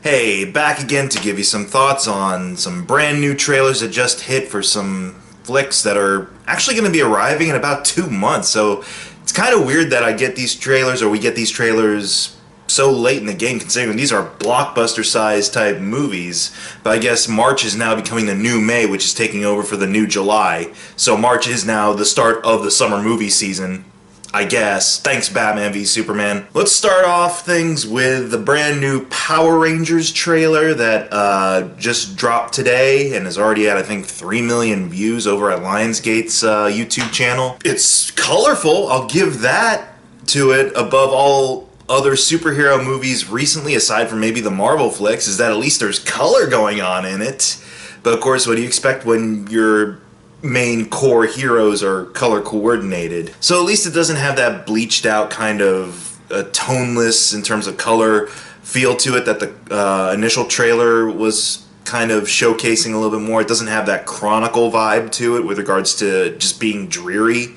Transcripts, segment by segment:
Hey, back again to give you some thoughts on some brand new trailers that just hit for some flicks that are actually going to be arriving in about 2 months. So it's kind of weird that I get these trailers, or we get these trailers so late in the game, considering these are blockbuster size type movies. But I guess March is now becoming the new May, which is taking over for the new July. So March is now the start of the summer movie season, I guess. Thanks, Batman v Superman. Let's start off things with the brand new Power Rangers trailer that just dropped today and has already had, I think, 3 million views over at Lionsgate's YouTube channel. It's colorful, I'll give that to it above all other superhero movies recently, aside from maybe the Marvel flicks, is that at least there's color going on in it. But of course, what do you expect when you're main core heroes are color coordinated? So at least it doesn't have that bleached out kind of toneless in terms of color feel to it that the initial trailer was kind of showcasing a little bit more. It doesn't have that Chronicle vibe to it with regards to just being dreary.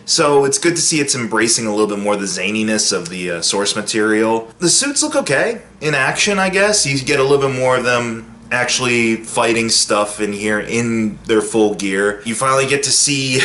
So it's good to see it's embracing a little bit more the zaniness of the source material. The suits look okay in action, I guess. You get a little bit more of them actually fighting stuff in here in their full gear. You finally get to see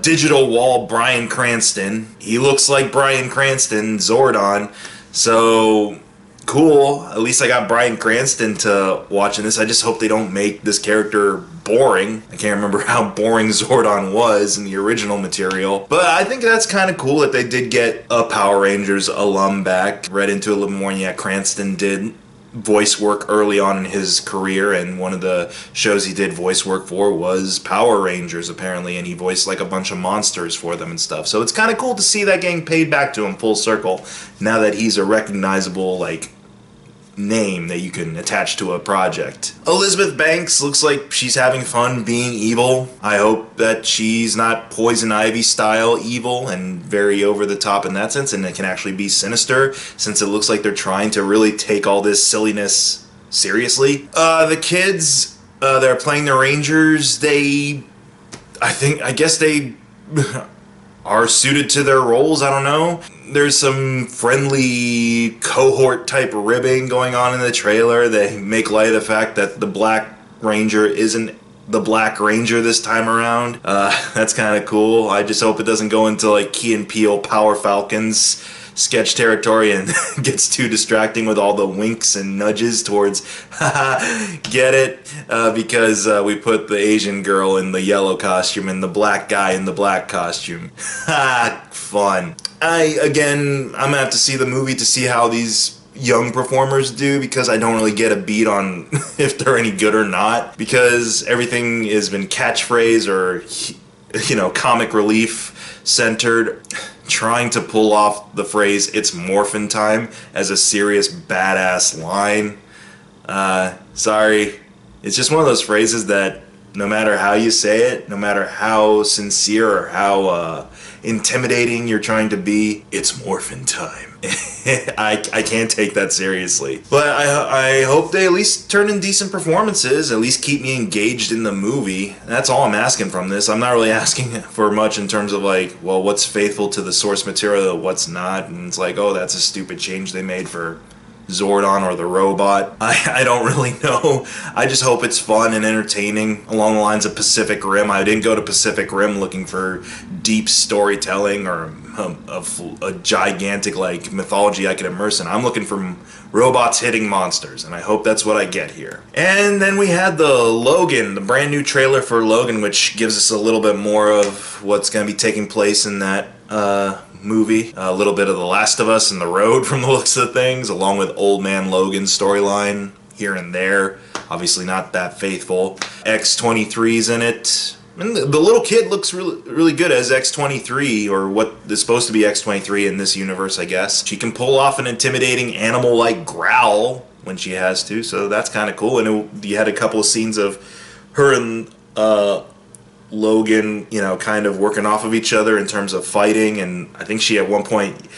digital wall Bryan Cranston. He looks like Bryan Cranston, Zordon. So cool. At least I got Bryan Cranston to watch in this. I just hope they don't make this character boring. I can't remember how boring Zordon was in the original material. But I think that's kind of cool that they did get a Power Rangers alum back. Read into it a little more, and yeah, Cranston did voice work early on in his career, and one of the shows he did voice work for was Power Rangers, apparently, and he voiced like a bunch of monsters for them and stuff. So it's kind of cool to see that getting paid back to him full circle, now that he's a recognizable, like, name that you can attach to a project. Elizabeth Banks looks like she's having fun being evil. I hope that she's not Poison Ivy style evil and very over the top in that sense, and it can actually be sinister, since it looks like they're trying to really take all this silliness seriously. The kids that are playing the Rangers, I guess they are suited to their roles, I don't know. There's some friendly cohort type ribbing going on in the trailer. They make light of the fact that the Black Ranger isn't the Black Ranger this time around. That's kind of cool. I just hope it doesn't go into like Key and Peele Power Falcons sketch territory and gets too distracting with all the winks and nudges towards get it, because we put the Asian girl in the yellow costume and the black guy in the black costume. Fun. I'm gonna have to see the movie to see how these young performers do, because I don't really get a beat on if they're any good or not, because everything has been catchphrase or, you know, comic relief centered. Trying to pull off the phrase "it's morphin' time" as a serious badass line. Sorry, it's just one of those phrases that no matter how you say it, no matter how sincere or how intimidating you're trying to be, it's morphin' time. I can't take that seriously. But I hope they at least turn in decent performances, at least keep me engaged in the movie. That's all I'm asking from this. I'm not really asking for much in terms of like, well, what's faithful to the source material, what's not, and it's like, oh, that's a stupid change they made for Zordon or the robot. I don't really know. I just hope it's fun and entertaining along the lines of Pacific Rim. I didn't go to Pacific Rim looking for deep storytelling or a gigantic like mythology I could immerse in. I'm looking for robots hitting monsters, and I hope that's what I get here. And then we had the Logan, the brand new trailer for Logan, which gives us a little bit more of what's going to be taking place in that movie. A little bit of The Last of Us and The Road from the looks of things, along with Old Man Logan's storyline here and there. Obviously not that faithful. X-23's in it. And the little kid looks really good as X-23, or what is supposed to be X-23 in this universe, I guess. She can pull off an intimidating animal-like growl when she has to, so that's kind of cool. And you had a couple of scenes of her and Logan, you know, kind of working off of each other in terms of fighting, and I think she at one point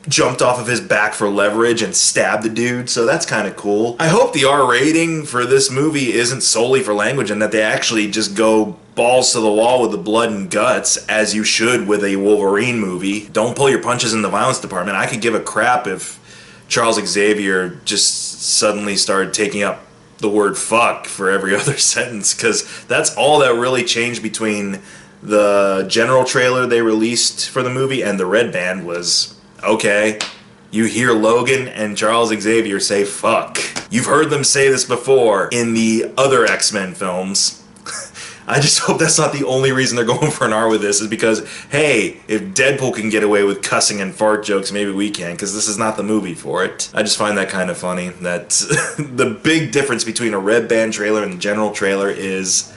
jumped off of his back for leverage and stabbed the dude, so that's kind of cool. I hope the R rating for this movie isn't solely for language, and that they actually just go balls to the wall with the blood and guts, as you should with a Wolverine movie. Don't pull your punches in the violence department. I could give a crap if Charles Xavier just suddenly started taking up the word fuck for every other sentence, because that's all that really changed between the general trailer they released for the movie and the red band was, okay, you hear Logan and Charles Xavier say fuck. You've heard them say this before in the other X-Men films. I just hope that's not the only reason they're going for an R with this, is because, hey, if Deadpool can get away with cussing and fart jokes, maybe we can, because this is not the movie for it. I just find that kind of funny, that the big difference between a red band trailer and the general trailer is,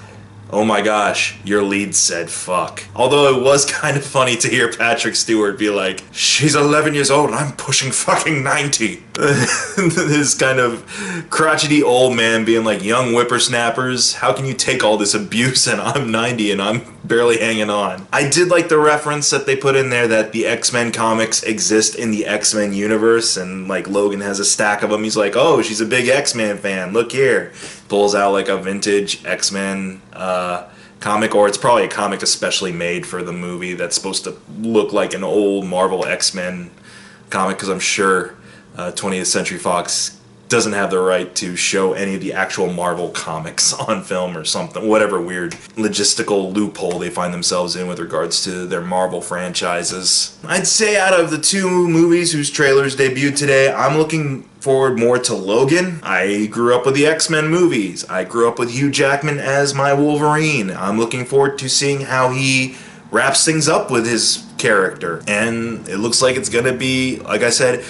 oh my gosh, your lead said fuck. Although it was kind of funny to hear Patrick Stewart be like, she's 11 years old and I'm pushing fucking 90. This kind of crotchety old man being like, young whippersnappers, how can you take all this abuse and I'm 90 and I'm barely hanging on. I did like the reference that they put in there that the X-Men comics exist in the X-Men universe, and like Logan has a stack of them. He's like, oh, she's a big X-Men fan, look here. Pulls out like a vintage X-Men comic, or it's probably a comic especially made for the movie that's supposed to look like an old Marvel X-Men comic, because I'm sure 20th Century Fox doesn't have the right to show any of the actual Marvel comics on film or something, whatever weird logistical loophole they find themselves in with regards to their Marvel franchises. I'd say out of the two movies whose trailers debuted today, I'm looking forward more to Logan. I grew up with the X-Men movies. I grew up with Hugh Jackman as my Wolverine. I'm looking forward to seeing how he wraps things up with his character. And it looks like it's gonna be, like I said,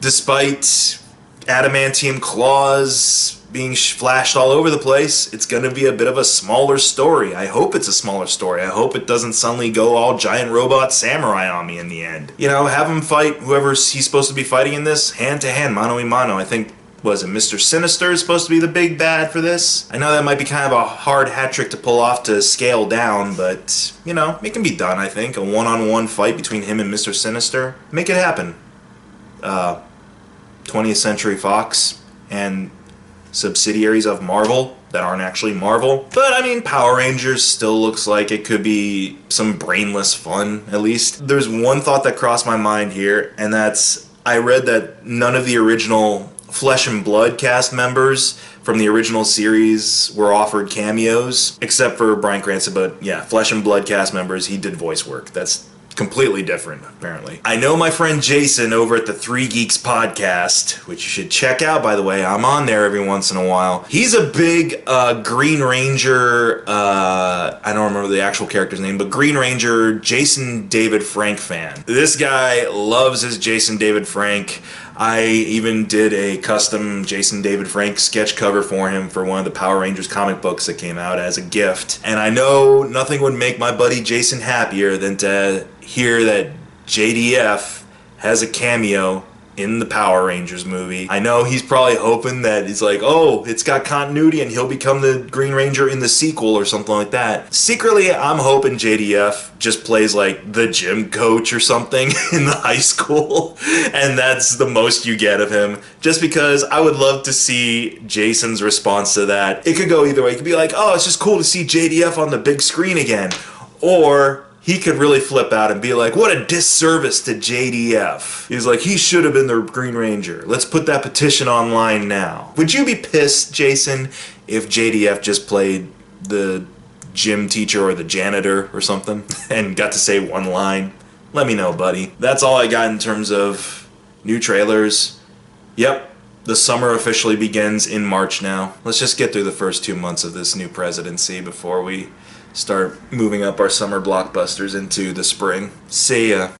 despite adamantium claws being flashed all over the place, it's gonna be a bit of a smaller story. I hope it's a smaller story. I hope it doesn't suddenly go all giant robot samurai on me in the end. You know, have him fight whoever he's supposed to be fighting in this, hand to hand, mano a mano. I think, was it Mr. Sinister is supposed to be the big bad for this? I know that might be kind of a hard hat trick to pull off to scale down, but, you know, it can be done, I think. A one-on-one fight between him and Mr. Sinister. Make it happen. 20th Century Fox and subsidiaries of Marvel that aren't actually Marvel. But I mean, Power Rangers still looks like it could be some brainless fun, at least. There's one thought that crossed my mind here, and that's, I read that none of the original Flesh and Blood cast members from the original series were offered cameos, except for Bryan Cranston. But yeah, Flesh and Blood cast members, he did voice work. That's completely different, apparently. I know my friend Jason over at the Three Geeks podcast, which you should check out, by the way. I'm on there every once in a while. He's a big Green Ranger, I don't remember the actual character's name, but Green Ranger Jason David Frank fan. This guy loves his Jason David Frank. I even did a custom Jason David Frank sketch cover for him for one of the Power Rangers comic books that came out as a gift. And I know nothing would make my buddy Jason happier than to hear that JDF has a cameo in the Power Rangers movie. I know he's probably hoping that he's like, oh, it's got continuity and he'll become the Green Ranger in the sequel or something like that. Secretly, I'm hoping JDF just plays like the gym coach or something in the high school, and that's the most you get of him, just because I would love to see Jason's response to that. It could go either way. It could be like, oh, it's just cool to see JDF on the big screen again, or he could really flip out and be like, what a disservice to JDF. He's like, he should have been the Green Ranger. Let's put that petition online now. Would you be pissed, Jason, if JDF just played the gym teacher or the janitor or something and got to say one line? Let me know, buddy. That's all I got in terms of new trailers. Yep, the summer officially begins in March now. Let's just get through the first 2 months of this new presidency before we start moving up our summer blockbusters into the spring. See ya.